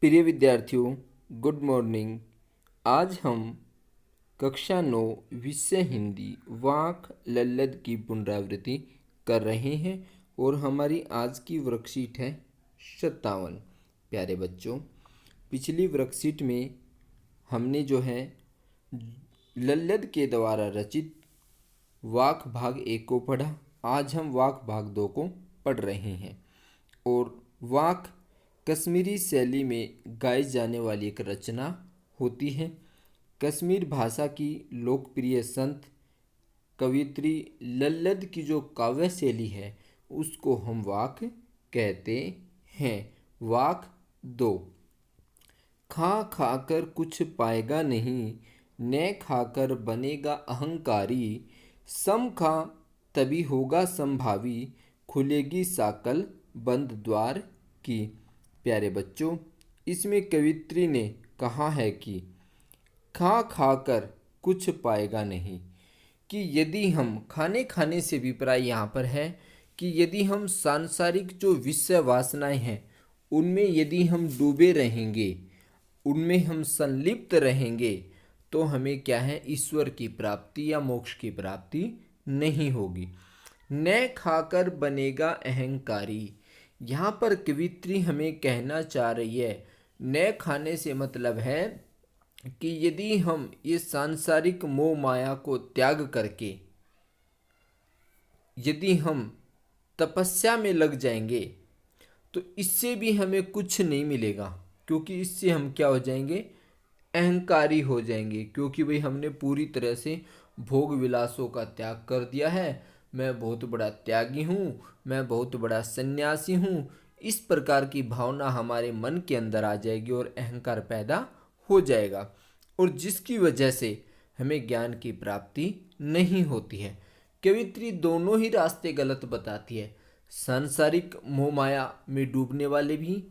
प्रिय विद्यार्थियों, good morning. आज हम कक्षा 9 विषय हिंदी वाक लल्लद की पुनरावृत्ति कर रहे हैं और हमारी आज की वर्कशीट है 57। प्यारे बच्चों, पिछली वर्कशीट में हमने जो है लल्लद के द्वारा रचित वाक भाग 1 को पढ़ा। आज हम वाक भाग 2 को पढ़ रहे हैं। और वाक कश्मीरी शैली में गाई जाने वाली एक रचना होती है। कश्मीर भाषा की लोकप्रिय संत कवियत्री लल्लद की जो काव्य शैली है उसको हम वाक कहते हैं। वाक 2। खा खाकर कुछ पाएगा नहीं, न खाकर बनेगा अहंकारी। सम खा तभी होगा संभावी, खुलेगी साकल बंद द्वार की। प्यारे बच्चों, इसमें कवित्री ने कहा है कि खा खाकर कुछ पाएगा नहीं, कि यदि हम खाने से विपराय यहाँ पर है कि यदि हम सांसारिक जो विषय वासनाएं हैं उनमें यदि हम डूबे रहेंगे, उनमें हम संलिप्त रहेंगे, तो हमें क्या है, ईश्वर की प्राप्ति या मोक्ष की प्राप्ति नहीं होगी। न खाकर बनेगा अहंकारी। यहाँ पर कवित्री हमें कहना चाह रही है, न खाने से मतलब है कि यदि हम ये सांसारिक मोह माया को त्याग करके यदि हम तपस्या में लग जाएंगे तो इससे भी हमें कुछ नहीं मिलेगा, क्योंकि इससे हम क्या हो जाएंगे, अहंकारी हो जाएंगे। क्योंकि भाई हमने पूरी तरह से भोग विलासों का त्याग कर दिया है। मैं बहुत बड़ा त्यागी हूँ, मैं बहुत बड़ा सन्यासी हूँ, इस प्रकार की भावना हमारे मन के अंदर आ जाएगी और अहंकार पैदा हो जाएगा, और जिसकी वजह से हमें ज्ञान की प्राप्ति नहीं होती है। कवित्री दोनों ही रास्ते गलत बताती है, सांसारिक मोह माया में डूबने वाले भी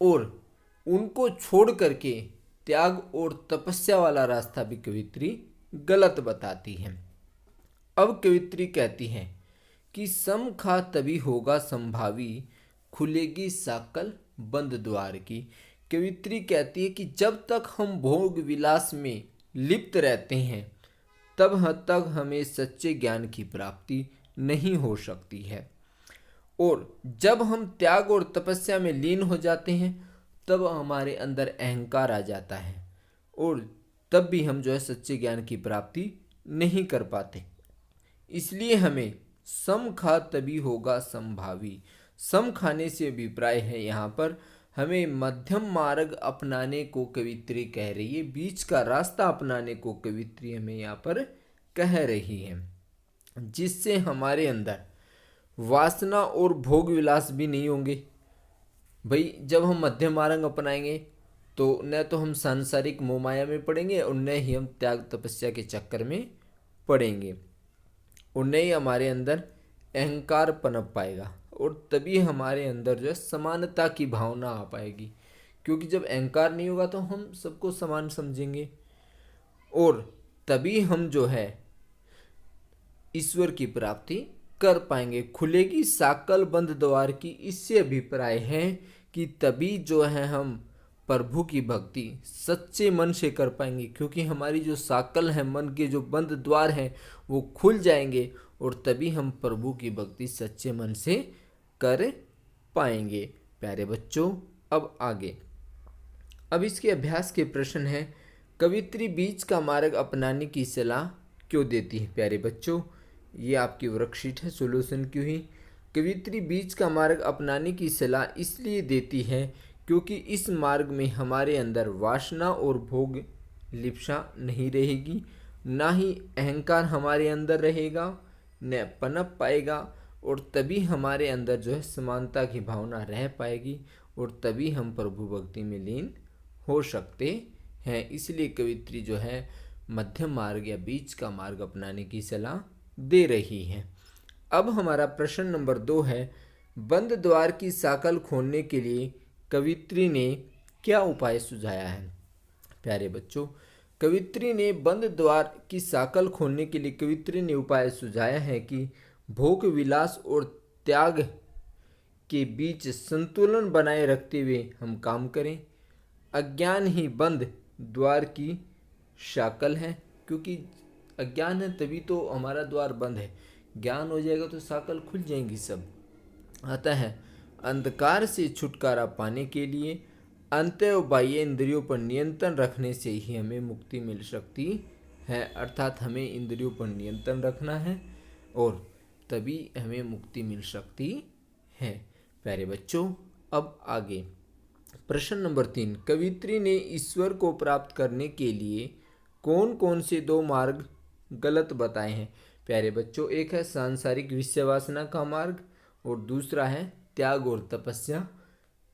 और उनको छोड़ करके त्याग और तपस्या वाला रास्ता भी कवित्री गलत बताती है। अब कवित्री कहती है कि सम खा तभी होगा संभावी, खुलेगी साकल बंद द्वार की। कवित्री कहती है कि जब तक हम भोग विलास में लिप्त रहते हैं तब तक हमें सच्चे ज्ञान की प्राप्ति नहीं हो सकती है, और जब हम त्याग और तपस्या में लीन हो जाते हैं तब हमारे अंदर अहंकार आ जाता है, और तब भी हम जो है सच्चे ज्ञान की प्राप्ति नहीं कर पाते। इसलिए हमें सम खा तभी होगा संभावी। सम खाने से अभिप्राय है यहाँ पर हमें मध्यम मार्ग अपनाने को कवित्री कह रही है, बीच का रास्ता अपनाने को कवित्री हमें यहाँ पर कह रही है, जिससे हमारे अंदर वासना और भोग विलास भी नहीं होंगे। भाई जब हम मध्यम मार्ग अपनाएंगे तो न तो हम सांसारिक मोह माया में पड़ेंगे और न ही हम त्याग तपस्या के चक्कर में पड़ेंगे, और न ही हमारे अंदर अहंकार पनप पाएगा, और तभी हमारे अंदर जो है समानता की भावना आ पाएगी। क्योंकि जब अहंकार नहीं होगा तो हम सबको समान समझेंगे, और तभी हम जो है ईश्वर की प्राप्ति कर पाएंगे। खुलेगी साकल बंद द्वार की, इससे अभिप्राय है कि तभी जो है हम प्रभु की भक्ति सच्चे मन से कर पाएंगे, क्योंकि हमारी जो साकल है, मन के जो बंद द्वार हैं वो खुल जाएंगे, और तभी हम प्रभु की भक्ति सच्चे मन से कर पाएंगे। प्यारे बच्चों, अब आगे, अब इसके अभ्यास के प्रश्न हैं, कवित्री बीच का मार्ग अपनाने की सलाह क्यों देती है। प्यारे बच्चों, ये आपकी वर्कशीट है, सॉल्यूशन क्यों ही। कवित्री बीच का मार्ग अपनाने की सलाह इसलिए देती है क्योंकि इस मार्ग में हमारे अंदर वासना और भोग लिप्सा नहीं रहेगी, ना ही अहंकार हमारे अंदर रहेगा, न पनप पाएगा, और तभी हमारे अंदर जो है समानता की भावना रह पाएगी, और तभी हम प्रभु भक्ति में लीन हो सकते हैं। इसलिए कवित्री जो है मध्यम मार्ग या बीच का मार्ग अपनाने की सलाह दे रही है। अब हमारा प्रश्न नंबर 2 है, बंद द्वार की साकल खोलने के लिए कवित्री ने क्या उपाय सुझाया है। प्यारे बच्चों, कवित्री ने बंद द्वार की साकल खोलने के लिए कवित्री ने उपाय सुझाया है कि भोग विलास और त्याग के बीच संतुलन बनाए रखते हुए हम काम करें। अज्ञान ही बंद द्वार की शाकल है, क्योंकि अज्ञान है तभी तो हमारा द्वार बंद है, ज्ञान हो जाएगा तो शाकल खुल जाएंगी सब। अतः अंधकार से छुटकारा पाने के लिए अंतः और बाह्य इंद्रियों पर नियंत्रण रखने से ही हमें मुक्ति मिल सकती है। अर्थात हमें इंद्रियों पर नियंत्रण रखना है और तभी हमें मुक्ति मिल सकती है। प्यारे बच्चों, अब आगे प्रश्न नंबर 3, कवित्री ने ईश्वर को प्राप्त करने के लिए कौन कौन से 2 मार्ग गलत बताए हैं। प्यारे बच्चों, एक है सांसारिक विषय वासना का मार्ग और दूसरा है त्याग और तपस्या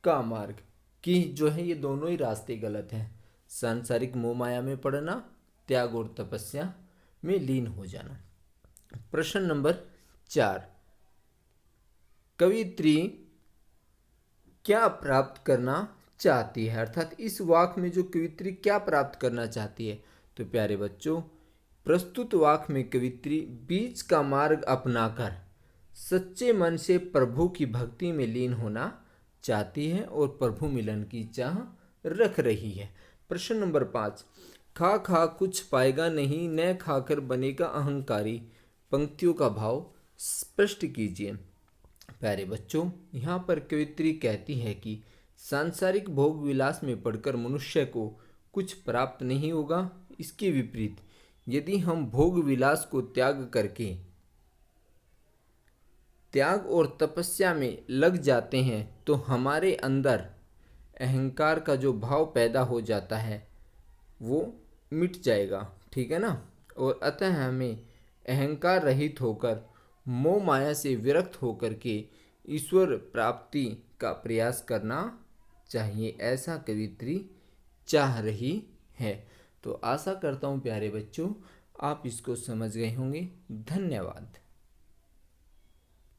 का मार्ग, कि जो है ये दोनों ही रास्ते गलत हैं। सांसारिक मोह माया में पड़ना, त्याग और तपस्या में लीन हो जाना। प्रश्न नंबर 4, कवित्री क्या प्राप्त करना चाहती है, अर्थात इस वाक्य में जो कवित्री क्या प्राप्त करना चाहती है। तो प्यारे बच्चों, प्रस्तुत वाक्य में कवित्री बीच का मार्ग अपनाकर सच्चे मन से प्रभु की भक्ति में लीन होना चाहती है और प्रभु मिलन की चाह रख रही है। प्रश्न नंबर 5, खा खा कुछ पाएगा नहीं, न खाकर बनेगा अहंकारी, पंक्तियों का भाव स्पष्ट कीजिए। प्यारे बच्चों, यहाँ पर कवित्री कहती है कि सांसारिक भोग विलास में पड़कर मनुष्य को कुछ प्राप्त नहीं होगा। इसके विपरीत यदि हम भोग विलास को त्याग और तपस्या में लग जाते हैं तो हमारे अंदर अहंकार का जो भाव पैदा हो जाता है वो मिट जाएगा, ठीक है ना। और अतः हमें अहंकार रहित होकर मोह माया से विरक्त होकर के ईश्वर प्राप्ति का प्रयास करना चाहिए, ऐसा कवित्री चाह रही है। तो आशा करता हूँ प्यारे बच्चों आप इसको समझ गए होंगे। धन्यवाद।